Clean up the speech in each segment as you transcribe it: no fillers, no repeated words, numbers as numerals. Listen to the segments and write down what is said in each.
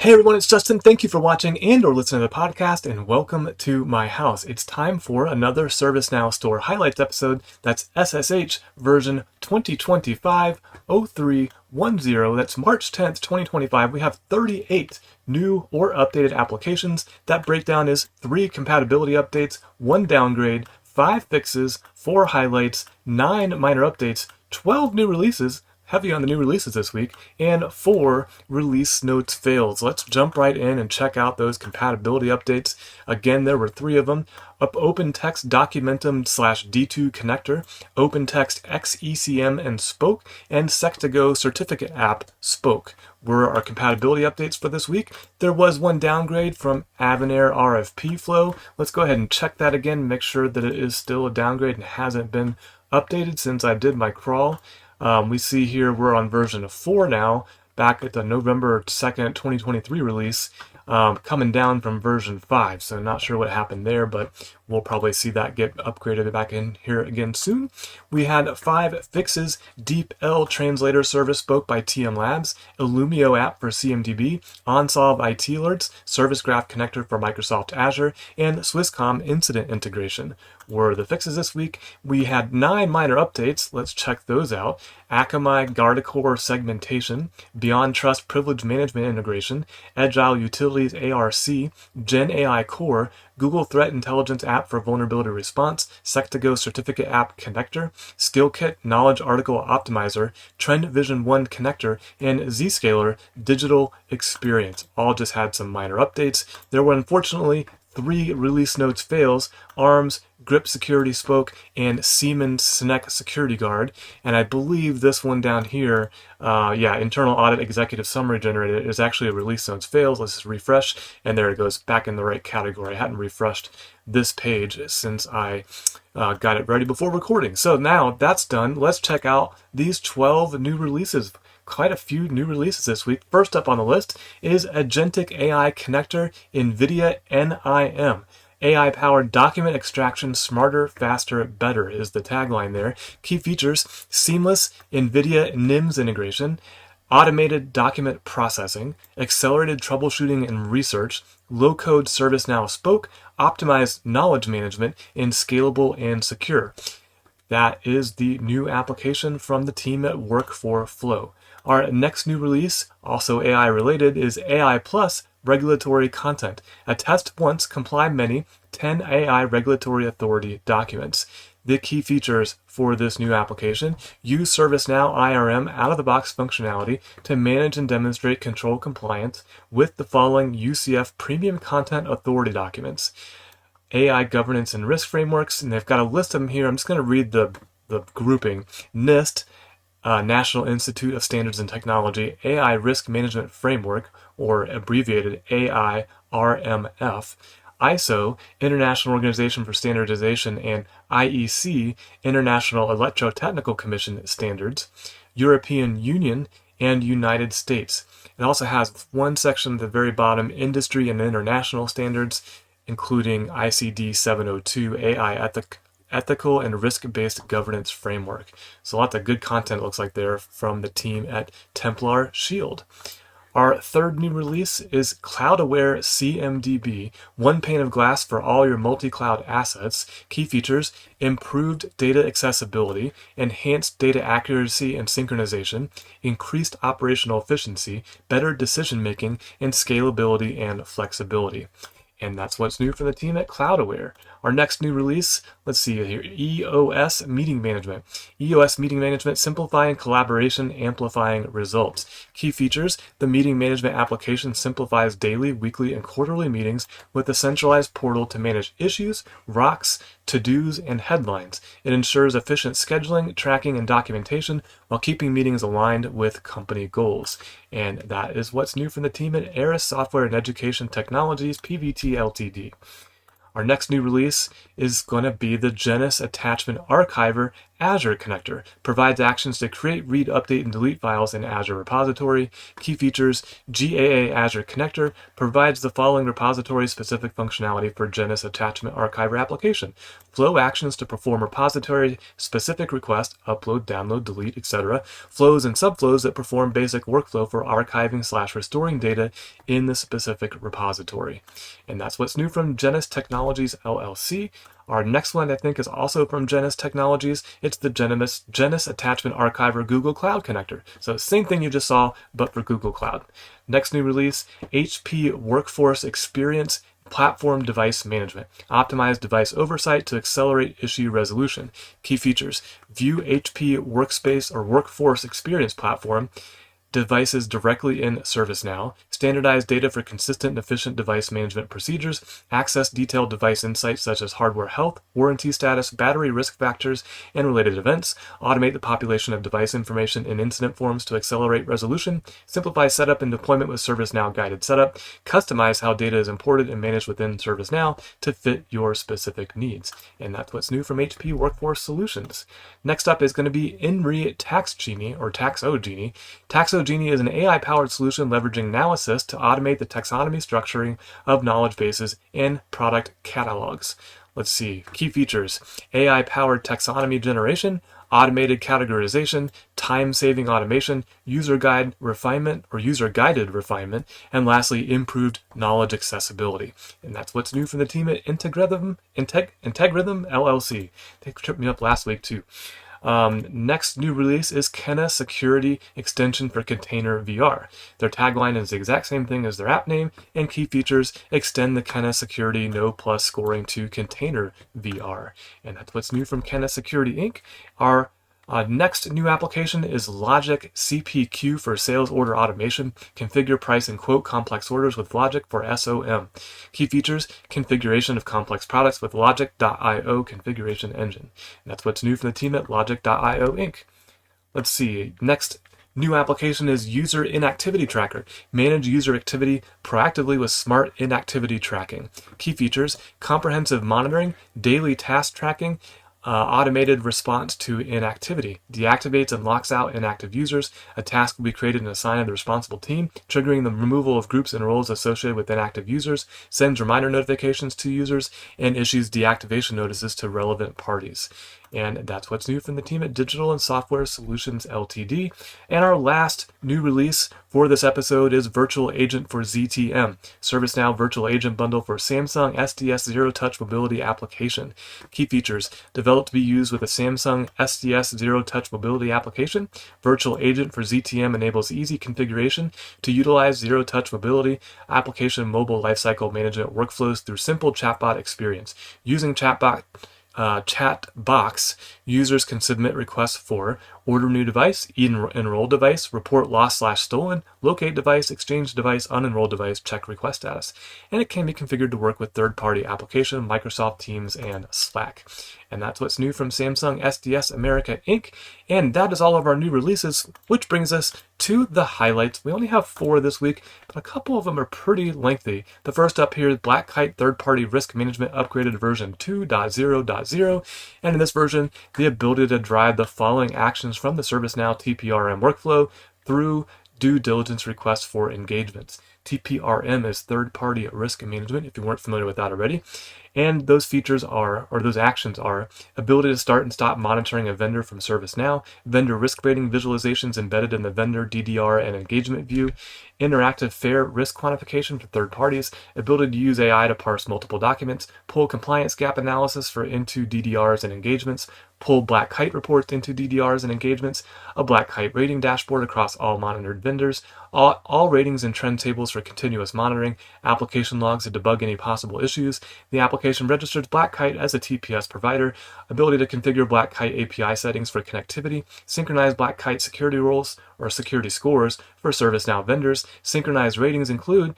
Hey everyone, it's Justin. Thank you for watching and or listening to the podcast, and welcome to my house. It's time for another ServiceNow Store highlights episode. That's SSH version 2025-0310. That's March 10th, 2025. We have 38 new or updated applications. That breakdown is 3 compatibility updates, 1 downgrade, 5 fixes, 4 highlights, 9 minor updates, 12 new releases, heavy on the new releases this week, and 4 release notes fails. Let's jump right in and check out those compatibility updates. Again, there were 3 of them. OpenText Documentum/D2 connector, OpenText XECM and Spoke, and Sec2Go certificate app Spoke were our compatibility updates for this week. There was 1 downgrade from Avanair RFP flow. Let's go ahead and check that again, make sure that it is still a downgrade and hasn't been updated since I did my crawl. We see here we're on version 4 now, back at the November 2nd, 2023 release, coming down from version 5. So not sure what happened there, but we'll probably see that get upgraded back in here again soon. We had 5 fixes: DeepL translator service spoke by TM Labs, Illumio app for CMDB, OnSolve IT alerts, Service Graph connector for Microsoft Azure, and Swisscom incident integration were the fixes this week. We had 9 minor updates. Let's check those out. Akamai Guardicore segmentation, Beyond Trust privilege management integration, Agile Utilities ARC, Gen AI Core, Google Threat Intelligence app for vulnerability response, Sec2Go certificate app connector, SkillKit knowledge article optimizer, Trend Vision 1 connector, and Zscaler digital experience. All just had some minor updates. There were unfortunately 3 release notes fails: ARMS, Grip Security Spoke, and Siemens Sinek Security Guard. And I believe this one down here, internal audit executive summary generated, is actually a release notes fails. Let's just refresh, and there it goes, back in the right category. I hadn't refreshed this page since I got it ready before recording. So now that's done. Let's check out these 12 new releases. Quite a few new releases this week. First up on the list is Agentic AI Connector NVIDIA NIM. AI-powered document extraction, smarter, faster, better is the tagline there. Key features: seamless NVIDIA NIMS integration, automated document processing, accelerated troubleshooting and research, low-code ServiceNow Spoke, optimized knowledge management, and scalable and secure. That is the new application from the team at Work4Flow. Our next new release, also AI related, is AI Plus Regulatory Content. Attest once, comply many, 10 AI Regulatory Authority documents. The key features for this new application: use ServiceNow IRM out-of-the-box functionality to manage and demonstrate control compliance with the following UCF Premium Content Authority documents. AI governance and risk frameworks, and they've got a list of them here. I'm just going to read the grouping. NIST, National Institute of Standards and Technology, AI Risk Management Framework, or abbreviated AIRMF, ISO, International Organization for Standardization, and IEC, International Electrotechnical Commission Standards, European Union, and United States. It also has one section at the very bottom: industry and international standards, including ICD 702 AI ethical and risk-based governance framework. So lots of good content, looks like, there from the team at Templar Shield. Our third new release is Cloud-Aware CMDB, one pane of glass for all your multi-cloud assets. Key features: improved data accessibility, enhanced data accuracy and synchronization, increased operational efficiency, better decision-making, and scalability and flexibility. And that's what's new from the team at Cloud-Aware. Our next new release, let's see here, EOS Meeting Management. EOS Meeting Management, simplifying collaboration, amplifying results. Key features: the meeting management application simplifies daily, weekly, and quarterly meetings with a centralized portal to manage issues, rocks, to-dos, and headlines. It ensures efficient scheduling, tracking, and documentation while keeping meetings aligned with company goals. And that is what's new from the team at Aris Software and Education Technologies, PVT Ltd. Our next new release is going to be the Genus Attachment Archiver Azure connector. Provides actions to create, read, update, and delete files in Azure repository. Key features: GAA Azure connector. Provides the following repository-specific functionality for Genus Attachment Archiver application. Flow actions to perform repository-specific requests, upload, download, delete, etc. Flows and subflows that perform basic workflow for archiving/restoring data in the specific repository. And that's what's new from Genus Technologies LLC. Our next one, I think, is also from Genus Technologies. It's the Genus Attachment Archiver Google Cloud connector. So same thing you just saw, but for Google Cloud. Next new release, HP Workforce Experience Platform Device Management. Optimized device oversight to accelerate issue resolution. Key features: view HP Workspace or Workforce Experience Platform devices directly in ServiceNow, standardized data for consistent and efficient device management procedures, access detailed device insights such as hardware health, warranty status, battery risk factors, and related events, automate the population of device information in incident forms to accelerate resolution, simplify setup and deployment with ServiceNow guided setup, customize how data is imported and managed within ServiceNow to fit your specific needs. And that's what's new from HP Workforce Solutions. Next up is going to be INRI TaxGenie or TaxoGenie. TaxoGenie is an AI-powered solution leveraging Now Assist to automate the taxonomy structuring of knowledge bases and product catalogs. Let's see. Key features: AI-powered taxonomy generation, automated categorization, time-saving automation, user guide refinement or user-guided refinement, and lastly, improved knowledge accessibility. And that's what's new from the team at Integridum LLC. They tripped me up last week too. Next new release is Kenna Security Extension for Container VR. Their tagline is the exact same thing as their app name, and key features: extend the Kenna Security No Plus scoring to Container VR. And that's what's new from Kenna Security Inc. Our next new application is Logic CPQ for sales order automation. Configure, price, and quote complex orders with Logic for SOM. Key features: configuration of complex products with Logic.io configuration engine. And that's what's new from the team at Logic.io Inc. Let's see. Next new application is User Inactivity Tracker. Manage user activity proactively with smart inactivity tracking. Key features: comprehensive monitoring, daily task tracking, automated response to inactivity. Deactivates and locks out inactive users. A task will be created and assigned to the responsible team, triggering the removal of groups and roles associated with inactive users, sends reminder notifications to users, and issues deactivation notices to relevant parties. And that's what's new from the team at Digital and Software Solutions Ltd. And our last new release for this episode is Virtual Agent for ZTM, ServiceNow Virtual Agent Bundle for Samsung SDS Zero Touch Mobility Application. Key features: developed to be used with a Samsung SDS Zero Touch Mobility Application. Virtual Agent for ZTM enables easy configuration to utilize Zero Touch Mobility application mobile lifecycle management workflows through simple chatbot experience. Using chat box, users can submit requests for order new device, enroll device, report lost/stolen, locate device, exchange device, unenrolled device, check request status. And it can be configured to work with third-party application, Microsoft Teams, and Slack. And that's what's new from Samsung SDS America Inc. And that is all of our new releases, which brings us to the highlights. We only have 4 this week, but a couple of them are pretty lengthy. The first up here is Black Kite Third-Party Risk Management upgraded version 2.0.0. And in this version, the ability to drive the following actions from the ServiceNow TPRM workflow through due diligence requests for engagements. TPRM is third-party risk management, if you weren't familiar with that already. And those features are, or those actions are, ability to start and stop monitoring a vendor from ServiceNow, vendor risk rating visualizations embedded in the vendor DDR and engagement view, interactive fair risk quantification for third parties, ability to use AI to parse multiple documents, pull compliance gap analysis for into DDRs and engagements, pull Black Kite reports into DDRs and engagements, a Black Kite rating dashboard across all monitored vendors, all ratings and trend tables for continuous monitoring, application logs to debug any possible issues. The application registers Black Kite as a TPS provider, ability to configure Black Kite API settings for connectivity, synchronize Black Kite security roles or security scores for ServiceNow vendors. Synchronized ratings include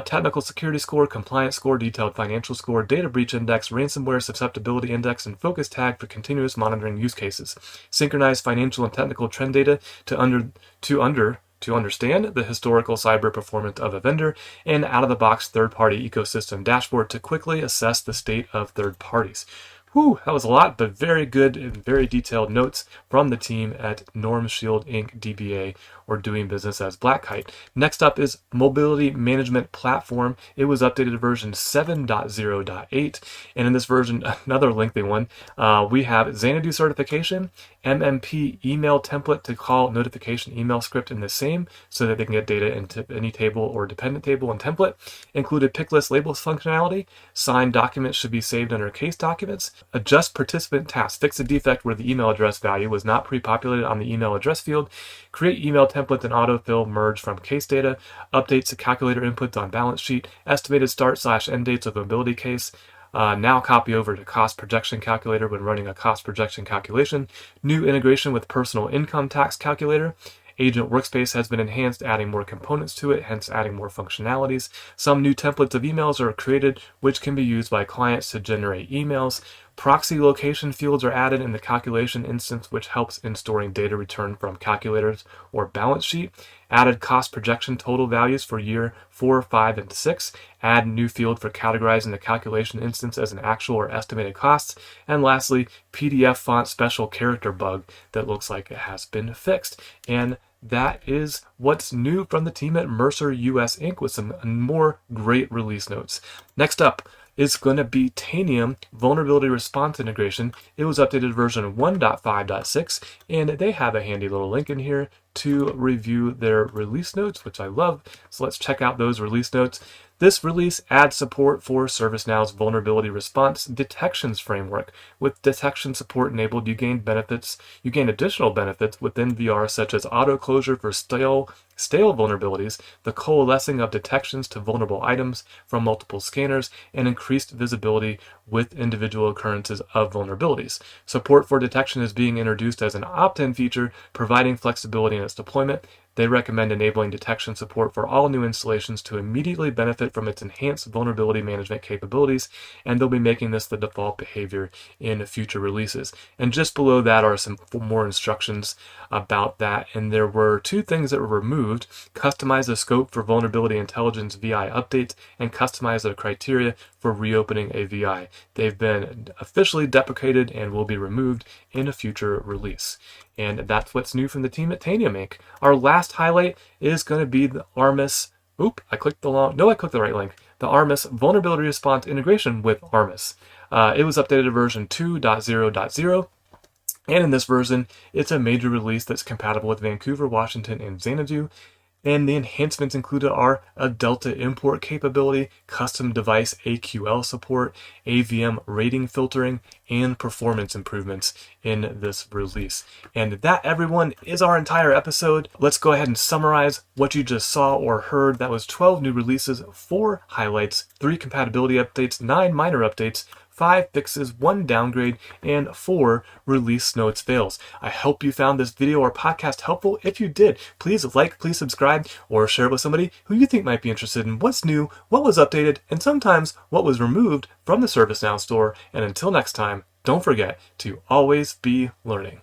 technical security score, compliance score, detailed financial score, data breach index, ransomware susceptibility index, and focus tag for continuous monitoring use cases. Synchronize financial and technical trend data to understand the historical cyber performance of a vendor, and out-of-the-box third-party ecosystem dashboard to quickly assess the state of third parties. Whew, that was a lot, but very good and very detailed notes from the team at Norm Shield Inc. DBA, or doing business as Black Kite. Next up is Mobility Management Platform. It was updated to version 7.0.8, and in this version, another lengthy one, we have Xanadu certification, MMP email template to call notification email script in the same, so that they can get data into any table or dependent table and template. Included pick list labels functionality. Signed documents should be saved under case documents. Adjust participant tasks. Fix a defect where the email address value was not pre-populated on the email address field. Create email templates and autofill merge from case data. Updates to calculator inputs on balance sheet. Estimated start/end dates of mobility case. Now copy over to cost projection calculator when running a cost projection calculation. New integration with personal income tax calculator. Agent workspace has been enhanced, adding more components to it, hence adding more functionalities. Some new templates of emails are created, which can be used by clients to generate emails. Proxy location fields are added in the calculation instance, which helps in storing data returned from calculators or balance sheet. Added cost projection total values for year 4, 5, and 6. Add new field for categorizing the calculation instance as an actual or estimated costs. And lastly, PDF font special character bug that looks like it has been fixed. And that is what's new from the team at Mercer US Inc. with some more great release notes. Next up is going to be Tanium Vulnerability Response Integration. It was updated version 1.5.6, and they have a handy little link in here to review their release notes, which I love. So let's check out those release notes. This release adds support for ServiceNow's vulnerability response detections framework. With detection support enabled, you gain additional benefits within VR, such as auto closure for stale vulnerabilities, the coalescing of detections to vulnerable items from multiple scanners, and increased visibility with individual occurrences of vulnerabilities. Support for detection is being introduced as an opt-in feature, providing flexibility in its deployment. They recommend enabling detection support for all new installations to immediately benefit from its enhanced vulnerability management capabilities, and they'll be making this the default behavior in future releases. And just below that are some more instructions about that, and there were two things that were removed: customize the scope for vulnerability intelligence VI updates, and customize the criteria for reopening a VI. They've been officially deprecated and will be removed in a future release. And that's what's new from the team at Tanium Inc. Our last highlight is going to be the Armis. I clicked the right link. The Armis Vulnerability Response Integration with Armis. It was updated to version 2.0.0. And in this version, it's a major release that's compatible with Vancouver, Washington, and Xanadu. And the enhancements included are a Delta import capability, custom device AQL support, AVM rating filtering, and performance improvements in this release. And that, everyone, is our entire episode. Let's go ahead and summarize what you just saw or heard. That was 12 new releases, 4 highlights, 3 compatibility updates, 9 minor updates, 5 fixes, 1 downgrade, and 4 release notes fails. I hope you found this video or podcast helpful. If you did, please like, please subscribe, or share it with somebody who you think might be interested in what's new, what was updated, and sometimes what was removed from the ServiceNow Store. And until next time, don't forget to always be learning.